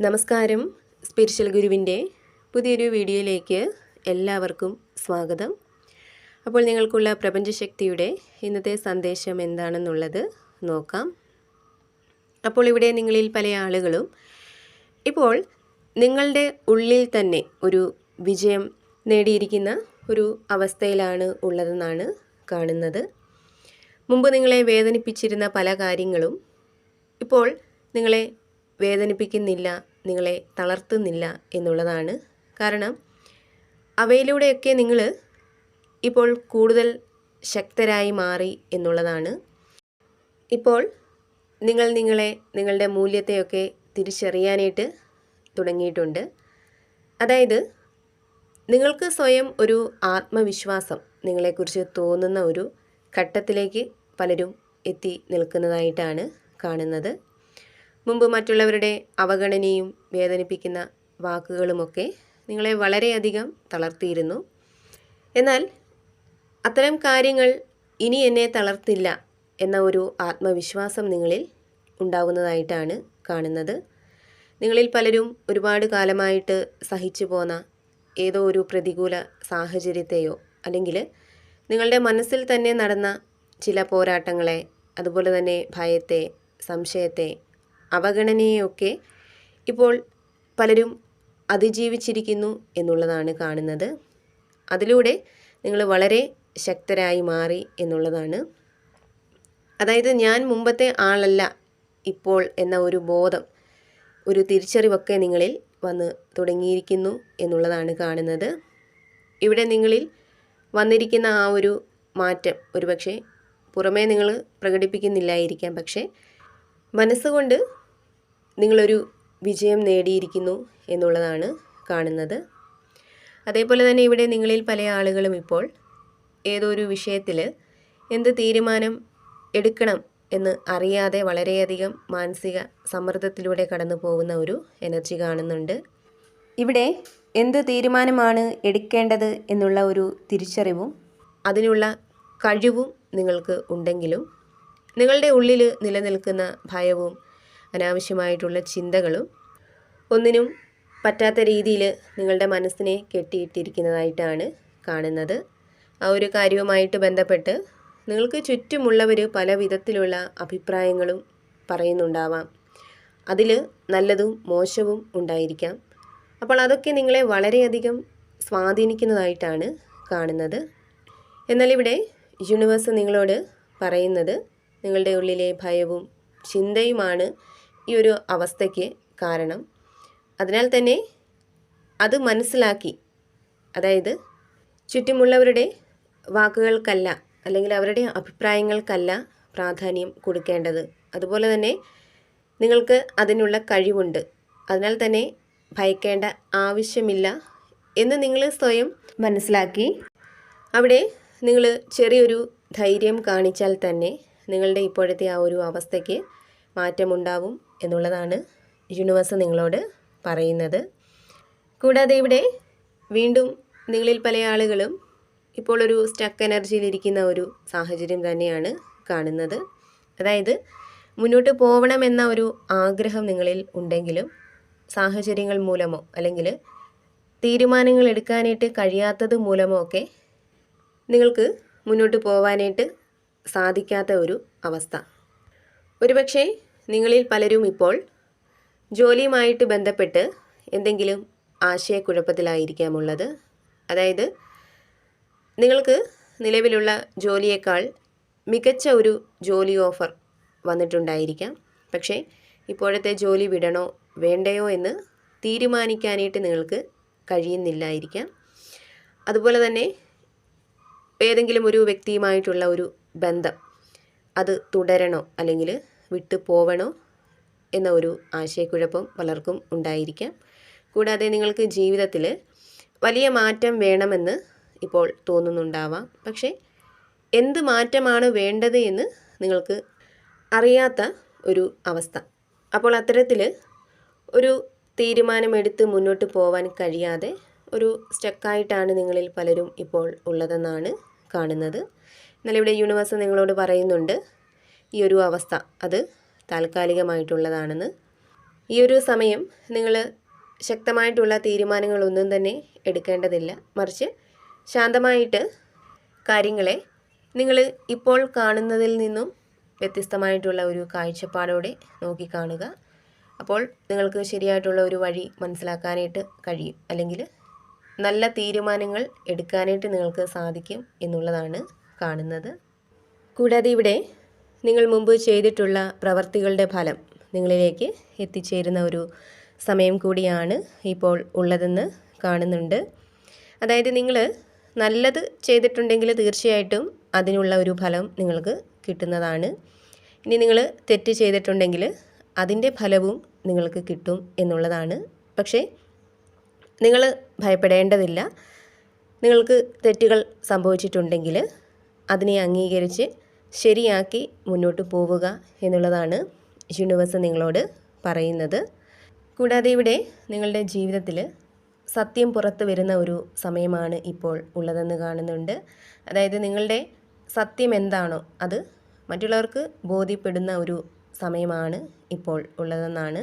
നമസ്കാരം. സ്പിരിച്വൽ ഗുരുവിൻ്റെ പുതിയൊരു വീഡിയോയിലേക്ക് എല്ലാവർക്കും സ്വാഗതം. അപ്പോൾ നിങ്ങൾക്കുള്ള പ്രപഞ്ചശക്തിയുടെ ഇന്നത്തെ സന്ദേശം എന്താണെന്നുള്ളത് നോക്കാം. അപ്പോൾ ഇവിടെ നിങ്ങളിൽ പല ആളുകളും ഇപ്പോൾ നിങ്ങളുടെ ഉള്ളിൽ തന്നെ ഒരു വിജയം നേടിയിരിക്കുന്ന ഒരു അവസ്ഥയിലാണ് ഉള്ളതെന്നാണ് കാണുന്നത്. മുമ്പ് നിങ്ങളെ വേദനിപ്പിച്ചിരുന്ന പല കാര്യങ്ങളും ഇപ്പോൾ നിങ്ങളെ വേദനിപ്പിക്കുന്നില്ല, നിങ്ങളെ തളർത്തുന്നില്ല എന്നുള്ളതാണ്. കാരണം അവയിലൂടെയൊക്കെ നിങ്ങൾ ഇപ്പോൾ കൂടുതൽ ശക്തരായി മാറി എന്നുള്ളതാണ്. ഇപ്പോൾ നിങ്ങളുടെ മൂല്യത്തെയൊക്കെ തിരിച്ചറിയാനായിട്ട് തുടങ്ങിയിട്ടുണ്ട്. അതായത് നിങ്ങൾക്ക് സ്വയം ഒരു ആത്മവിശ്വാസം നിങ്ങളെക്കുറിച്ച് തോന്നുന്ന ഒരു ഘട്ടത്തിലേക്ക് പലരും എത്തി നിൽക്കുന്നതായിട്ടാണ് കാണുന്നത്. മുമ്പ് മറ്റുള്ളവരുടെ അവഗണനയും വേദനിപ്പിക്കുന്ന വാക്കുകളുമൊക്കെ നിങ്ങളെ വളരെയധികം തളർത്തിയിരുന്നു. എന്നാൽ അത്തരം കാര്യങ്ങൾ ഇനി എന്നെ തളർത്തില്ല എന്ന ഒരു ആത്മവിശ്വാസം നിങ്ങളിൽ ഉണ്ടാകുന്നതായിട്ടാണ് കാണുന്നത്. നിങ്ങളിൽ പലരും ഒരുപാട് കാലമായിട്ട് സഹിച്ചു പോന്ന ഏതോ ഒരു പ്രതികൂല സാഹചര്യത്തെയോ അല്ലെങ്കിൽ നിങ്ങളുടെ മനസ്സിൽ തന്നെ നടന്ന ചില പോരാട്ടങ്ങളെ, അതുപോലെ തന്നെ ഭയത്തെ, സംശയത്തെ, അവഗണനയെയൊക്കെ ഇപ്പോൾ പലരും അതിജീവിച്ചിരിക്കുന്നു എന്നുള്ളതാണ് കാണുന്നത്. അതിലൂടെ നിങ്ങൾ വളരെ ശക്തരായി മാറി എന്നുള്ളതാണ്. അതായത് ഞാൻ മുമ്പത്തെ ആളല്ല ഇപ്പോൾ എന്ന ഒരു ബോധം, ഒരു തിരിച്ചറിവൊക്കെ നിങ്ങളിൽ വന്ന് തുടങ്ങിയിരിക്കുന്നു എന്നുള്ളതാണ് കാണുന്നത്. ഇവിടെ നിങ്ങളിൽ വന്നിരിക്കുന്ന ആ ഒരു മാറ്റം ഒരുപക്ഷെ പുറമേ നിങ്ങൾ പ്രകടിപ്പിക്കുന്നില്ലായിരിക്കാം, പക്ഷേ മനസ്സുകൊണ്ട് നിങ്ങളൊരു വിജയം നേടിയിരിക്കുന്നു എന്നുള്ളതാണ് കാണുന്നത്. അതേപോലെ തന്നെ ഇവിടെ നിങ്ങളിൽ പല ആളുകളും ഇപ്പോൾ ഏതോ ഒരു വിഷയത്തിൽ എന്ത് തീരുമാനം എടുക്കണം എന്ന് അറിയാതെ വളരെയധികം മാനസിക സമ്മർദ്ദത്തിലൂടെ കടന്നു പോകുന്ന ഒരു എനർജി കാണുന്നുണ്ട്. ഇവിടെ എന്ത് തീരുമാനമാണ് എടുക്കേണ്ടത് എന്നുള്ള ഒരു തിരിച്ചറിവും അതിനുള്ള കഴിവും നിങ്ങൾക്ക് ഉണ്ടെങ്കിലും നിങ്ങളുടെ ഉള്ളിൽ നിലനിൽക്കുന്ന ഭയവും അനാവശ്യമായിട്ടുള്ള ചിന്തകളും ഒന്നിനും പറ്റാത്ത രീതിയിൽ നിങ്ങളുടെ മനസ്സിനെ കെട്ടിയിട്ടിരിക്കുന്നതായിട്ടാണ് കാണുന്നത്. ആ ഒരു കാര്യവുമായിട്ട് ബന്ധപ്പെട്ട് നിങ്ങൾക്ക് ചുറ്റുമുള്ളവർ പല വിധത്തിലുള്ള അഭിപ്രായങ്ങളും പറയുന്നുണ്ടാവാം. അതിൽ നല്ലതും മോശവും ഉണ്ടായിരിക്കാം. അപ്പോൾ അതൊക്കെ നിങ്ങളെ വളരെയധികം സ്വാധീനിക്കുന്നതായിട്ടാണ് കാണുന്നത്. എന്നാൽ ഇവിടെ യൂണിവേഴ്സ് നിങ്ങളോട് പറയുന്നത് നിങ്ങളുടെ ഉള്ളിലെ ഭയവും ചിന്തയുമാണ് ഈ ഒരു അവസ്ഥയ്ക്ക് കാരണം. അതിനാൽ തന്നെ അത് മനസ്സിലാക്കി, അതായത് ചുറ്റുമുള്ളവരുടെ വാക്കുകൾക്കല്ല അല്ലെങ്കിൽ അവരുടെ അഭിപ്രായങ്ങൾക്കല്ല പ്രാധാന്യം കൊടുക്കേണ്ടത്. അതുപോലെ തന്നെ നിങ്ങൾക്ക് അതിനുള്ള കഴിവുണ്ട്, അതിനാൽ തന്നെ ഭയക്കേണ്ട ആവശ്യമില്ല എന്ന് നിങ്ങൾ സ്വയം മനസ്സിലാക്കി അവിടെ നിങ്ങൾ ചെറിയൊരു ധൈര്യം കാണിച്ചാൽ തന്നെ നിങ്ങളുടെ ഇപ്പോഴത്തെ ആ ഒരു അവസ്ഥയ്ക്ക് മാറ്റമുണ്ടാവും എന്നുള്ളതാണ് യൂണിവേഴ്സ് നിങ്ങളോട് പറയുന്നത്. കൂടാതെ ഇവിടെ വീണ്ടും നിങ്ങളിൽ പല ആളുകളും ഇപ്പോൾ ഒരു സ്റ്റക്ക് എനർജിയിലിരിക്കുന്ന ഒരു സാഹചര്യം തന്നെയാണ് കാണുന്നത്. അതായത് മുന്നോട്ട് പോകണമെന്ന ഒരു ആഗ്രഹം നിങ്ങളിൽ ഉണ്ടെങ്കിലും സാഹചര്യങ്ങൾ മൂലമോ അല്ലെങ്കിൽ തീരുമാനങ്ങൾ എടുക്കാനായിട്ട് കഴിയാത്തത് മൂലമോ ഒക്കെ നിങ്ങൾക്ക് മുന്നോട്ട് പോകാനായിട്ട് സാധിക്കാത്ത ഒരു അവസ്ഥ. ഒരുപക്ഷെ നിങ്ങളിൽ പലരും ഇപ്പോൾ ജോലിയുമായിട്ട് ബന്ധപ്പെട്ട് എന്തെങ്കിലും ആശയക്കുഴപ്പത്തിലായിരിക്കാമുള്ളത്. അതായത് നിങ്ങൾക്ക് നിലവിലുള്ള ജോലിയേക്കാൾ മികച്ച ഒരു ജോലി ഓഫർ വന്നിട്ടുണ്ടായിരിക്കാം. പക്ഷേ ഇപ്പോഴത്തെ ജോലി വിടണോ വേണ്ടയോ എന്ന് തീരുമാനിക്കാനായിട്ട് നിങ്ങൾക്ക് കഴിയുന്നില്ലായിരിക്കാം. അതുപോലെ തന്നെ ഏതെങ്കിലും ഒരു വ്യക്തിയുമായിട്ടുള്ള ഒരു ബന്ധം അത് തുടരണോ അല്ലെങ്കിൽ വിട്ടു പോവണോ എന്ന ഒരു ആശയക്കുഴപ്പം പലർക്കും ഉണ്ടായിരിക്കാം. കൂടാതെ നിങ്ങൾക്ക് ജീവിതത്തിൽ വലിയ മാറ്റം വേണമെന്ന് ഇപ്പോൾ തോന്നുന്നുണ്ടാവാം. പക്ഷേ എന്ത് മാറ്റമാണ് വേണ്ടത് എന്ന് നിങ്ങൾക്ക് അറിയാത്ത ഒരു അവസ്ഥ. അപ്പോൾ അത്തരത്തിൽ ഒരു തീരുമാനമെടുത്ത് മുന്നോട്ട് പോകാൻ കഴിയാതെ ഒരു സ്റ്റക്കായിട്ടാണ് നിങ്ങളിൽ പലരും ഇപ്പോൾ ഉള്ളതെന്നാണ് കാണുന്നത്. എന്നാൽ ഇവിടെ യൂണിവേഴ്സ് നിങ്ങളോട് പറയുന്നുണ്ട് ഈ ഒരു അവസ്ഥ അത് താൽക്കാലികമായിട്ടുള്ളതാണെന്ന്. ഈ ഒരു സമയം നിങ്ങൾ ശക്തമായിട്ടുള്ള തീരുമാനങ്ങളൊന്നും തന്നെ എടുക്കേണ്ടതില്ല. മറിച്ച് ശാന്തമായിട്ട് കാര്യങ്ങളെ നിങ്ങൾ ഇപ്പോൾ കാണുന്നതിൽ നിന്നും വ്യത്യസ്തമായിട്ടുള്ള ഒരു കാഴ്ചപ്പാടോടെ നോക്കിക്കാണുക. അപ്പോൾ നിങ്ങൾക്ക് ശരിയായിട്ടുള്ള ഒരു വഴി മനസ്സിലാക്കാനായിട്ട് കഴിയും, അല്ലെങ്കിൽ നല്ല തീരുമാനങ്ങൾ എടുക്കാനായിട്ട് നിങ്ങൾക്ക് സാധിക്കും എന്നുള്ളതാണ് കാണുന്നത്. കൂടാതെ ഇവിടെ നിങ്ങൾ മുമ്പ് ചെയ്തിട്ടുള്ള പ്രവർത്തികളുടെ ഫലം നിങ്ങളിലേക്ക് എത്തിച്ചേരുന്ന ഒരു സമയം കൂടിയാണ് ഇപ്പോൾ ഉള്ളതെന്ന് കാണുന്നുണ്ട്. അതായത് നിങ്ങൾ നല്ലത് ചെയ്തിട്ടുണ്ടെങ്കിൽ തീർച്ചയായിട്ടും അതിനുള്ള ഒരു ഫലം നിങ്ങൾക്ക് കിട്ടുന്നതാണ്. ഇനി നിങ്ങൾ തെറ്റ് ചെയ്തിട്ടുണ്ടെങ്കിൽ അതിൻ്റെ ഫലവും നിങ്ങൾക്ക് കിട്ടും എന്നുള്ളതാണ്. പക്ഷേ നിങ്ങൾ ഭയപ്പെടേണ്ടതില്ല. നിങ്ങൾക്ക് തെറ്റുകൾ സംഭവിച്ചിട്ടുണ്ടെങ്കിൽ അതിനെ അംഗീകരിച്ച് ശരിയാക്കി മുന്നോട്ട് പോവുക എന്നുള്ളതാണ് യൂണിവേഴ്സ് നിങ്ങളോട് പറയുന്നത്. കൂടാതെ ഇവിടെ നിങ്ങളുടെ ജീവിതത്തിൽ സത്യം പുറത്തു വരുന്ന ഒരു സമയമാണ് ഇപ്പോൾ ഉള്ളതെന്ന് കാണുന്നുണ്ട്. അതായത് നിങ്ങളുടെ സത്യം എന്താണോ അത് മറ്റുള്ളവർക്ക് ബോധ്യപ്പെടുന്ന ഒരു സമയമാണ് ഇപ്പോൾ ഉള്ളതെന്നാണ്.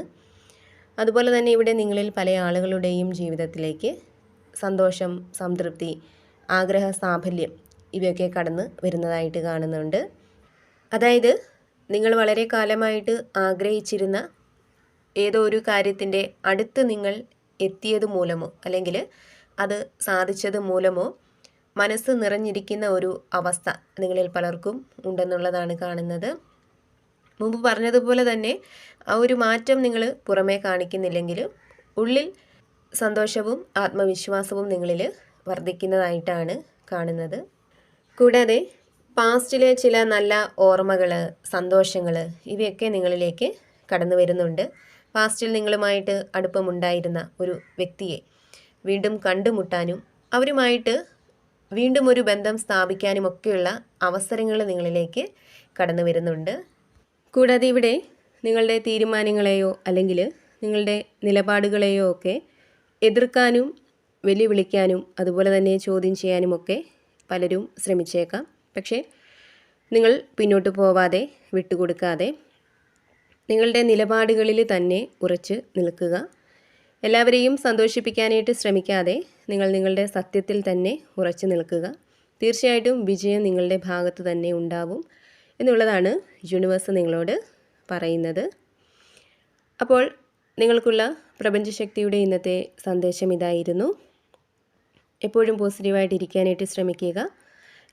അതുപോലെ തന്നെ ഇവിടെ നിങ്ങളിൽ പല ആളുകളുടെയും ജീവിതത്തിലേക്ക് സന്തോഷം, സംതൃപ്തി, ആഗ്രഹ സാഫല്യം ഇവയൊക്കെ കടന്ന് വരുന്നതായിട്ട് കാണുന്നുണ്ട്. അതായത് നിങ്ങൾ വളരെ കാലമായിട്ട് ആഗ്രഹിച്ചിരുന്ന ഏതോ ഒരു കാര്യത്തിൻ്റെ അടുത്ത് നിങ്ങൾ എത്തിയത് മൂലമോ അല്ലെങ്കിൽ അത് സാധിച്ചത് മൂലമോ മനസ്സ് നിറഞ്ഞിരിക്കുന്ന ഒരു അവസ്ഥ നിങ്ങളിൽ പലർക്കും ഉണ്ടെന്നുള്ളതാണ് കാണുന്നത്. മുമ്പ് പറഞ്ഞതുപോലെ തന്നെ ആ ഒരു മാറ്റം നിങ്ങൾ പുറമേ കാണിക്കുന്നില്ലെങ്കിലും ഉള്ളിൽ സന്തോഷവും ആത്മവിശ്വാസവും നിങ്ങളിൽ വർദ്ധിക്കുന്നതായിട്ടാണ് കാണുന്നത്. കൂടാതെ പാസ്റ്റിലെ ചില നല്ല ഓർമ്മകൾ, സന്തോഷങ്ങൾ ഇവയൊക്കെ നിങ്ങളിലേക്ക് കടന്നു വരുന്നുണ്ട്. പാസ്റ്റിൽ നിങ്ങളുമായിട്ട് അടുപ്പമുണ്ടായിരുന്ന ഒരു വ്യക്തിയെ വീണ്ടും കണ്ടുമുട്ടാനും അവരുമായിട്ട് വീണ്ടും ഒരു ബന്ധം സ്ഥാപിക്കാനുമൊക്കെയുള്ള അവസരങ്ങൾ നിങ്ങളിലേക്ക് കടന്നു വരുന്നുണ്ട്. കൂടാതെ ഇവിടെ നിങ്ങളുടെ തീരുമാനങ്ങളെയോ അല്ലെങ്കിൽ നിങ്ങളുടെ നിലപാടുകളെയോ ഒക്കെ എതിർക്കാനും വെല്ലുവിളിക്കാനും അതുപോലെ തന്നെ ചോദ്യം ചെയ്യാനുമൊക്കെ പലരും ശ്രമിച്ചേക്കാം. പക്ഷേ നിങ്ങൾ പിന്നോട്ട് പോവാതെ വിട്ടുകൊടുക്കാതെ നിങ്ങളുടെ നിലപാടുകളിൽ തന്നെ ഉറച്ച് നിൽക്കുക. എല്ലാവരെയും സന്തോഷിപ്പിക്കാനായിട്ട് ശ്രമിക്കാതെ നിങ്ങൾ നിങ്ങളുടെ സത്യത്തിൽ തന്നെ ഉറച്ചു നിൽക്കുക. തീർച്ചയായിട്ടും വിജയം നിങ്ങളുടെ ഭാഗത്ത് തന്നെ ഉണ്ടാവും എന്നുള്ളതാണ് യൂണിവേഴ്സ് നിങ്ങളോട് പറയുന്നത്. അപ്പോൾ നിങ്ങൾക്കുള്ള പ്രപഞ്ചശക്തിയുടെ ഇന്നത്തെ സന്ദേശം ഇതായിരുന്നു. എപ്പോഴും പോസിറ്റീവായിട്ടിരിക്കാനായിട്ട് ശ്രമിക്കുക.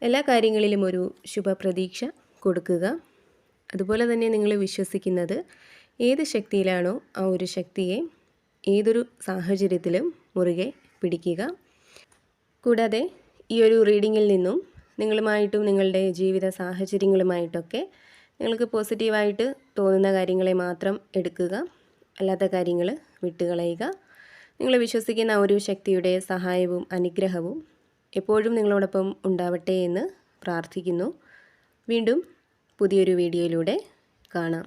എല്ലാ കാര്യങ്ങളിലും ഒരു ശുഭപ്രതീക്ഷ കൊടുക്കുക. അതുപോലെ തന്നെ നിങ്ങൾ വിശ്വസിക്കുന്നത് ഏത് ശക്തിയിലാണോ ആ ഒരു ശക്തിയെ ഏതൊരു സാഹചര്യത്തിലും മുറുകെ പിടിക്കുക. കൂടാതെ ഈ ഒരു റീഡിങ്ങിൽ നിന്നും നിങ്ങളുമായിട്ടും നിങ്ങളുടെ ജീവിത സാഹചര്യങ്ങളുമായിട്ടൊക്കെ നിങ്ങൾക്ക് പോസിറ്റീവായിട്ട് തോന്നുന്ന കാര്യങ്ങളെ മാത്രം എടുക്കുക. അല്ലാത്ത കാര്യങ്ങൾ വിട്ടുകളയുക. നിങ്ങൾ വിശ്വസിക്കുന്ന ഒരു ശക്തിയുടെ സഹായവും അനുഗ്രഹവും എപ്പോഴും നിങ്ങളോടൊപ്പം ഉണ്ടാവട്ടെ എന്ന് പ്രാർത്ഥിക്കുന്നു. വീണ്ടും പുതിയൊരു വീഡിയോയിലൂടെ കാണാം.